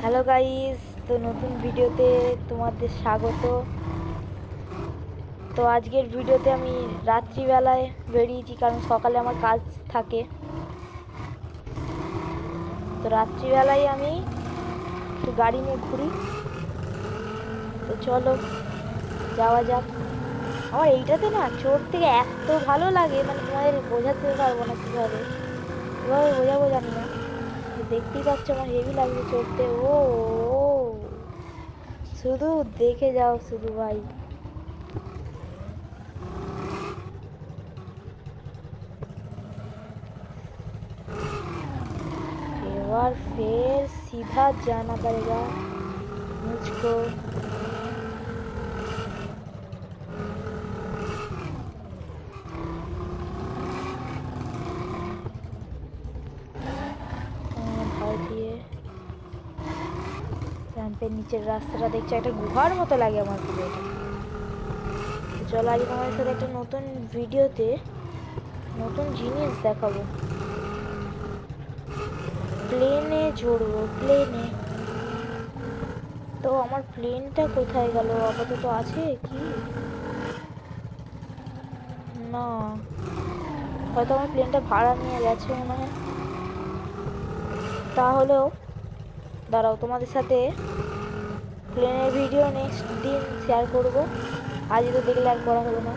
Hello guys, তো নতুন ভিডিওতে তোমাদের স্বাগত। তো আজকের ভিডিওতে আমি রাত্রিবেলায় বেরিয়েছি, কারণ সকালে আমার কাজ থাকে। তো রাত্রিবেলায় আমি একটু গাড়ি নিয়ে ঘুরি। তো চলো যাওয়া যাক। আমার এইটাতে না চড়তে এত ভালো লাগে, মানে তোমাদের বোঝাতে পারবো না কীভাবে বোঝাবো জানি না। তো দেখতেই পাচ্ছ আমার হেভি লাগছে চড়তে। ও শুধু দেখে যাও শুধু ভাই। और फिर सीधा जाना पड़ेगा मुझको। ধার দিয়ে র্যাম্পের নিচের রাস্তাটা দেখছি একটা গুহার মতো লাগে আমার পুরো এটা। চলো আজ তোমাদের সাথে একটা নতুন ভিডিওতে নতুন জিনিস দেখাবো। প্লেনে চড়বো, প্লেনে। তো আমার প্লেনটা কোথায় গেল? আপাতত আছে কি না, হয়তো আমার প্লেনটা ভাড়া নিয়ে গেছে মনে হয়। তাহলেও দাঁড়াও, তোমাদের সাথে প্লেনের ভিডিও নেক্সট দিন শেয়ার করব। আজ তো দেখলে আর করা হলো না।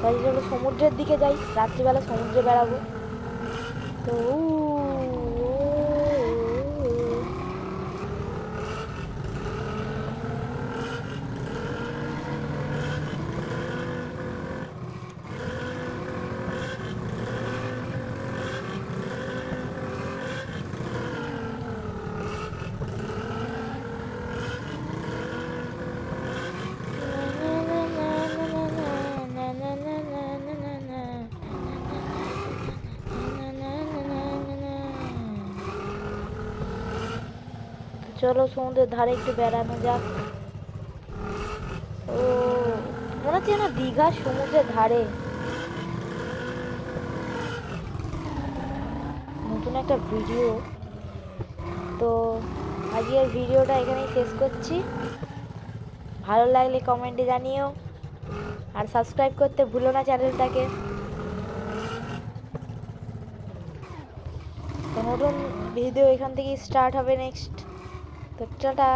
তাই চলো সমুদ্রের দিকে যাই, রাত্রিবেলা সমুদ্রে বেড়াবো। তো চলো সমুদ্রের ধারে একটু বেড়ানো যাক। ও মনে হচ্ছে না দীঘা সমুদ্রের ধারে। নতুন একটা ভিডিও। তো আজকের ভিডিওটা এখানেই শেষ করছি। ভালো লাগলে কমেন্টে জানিও, আর সাবস্ক্রাইব করতে ভুলো না চ্যানেলটাকে। তো নতুন ভিডিও এখান থেকেই স্টার্ট হবে নেক্সট। তো টাটা।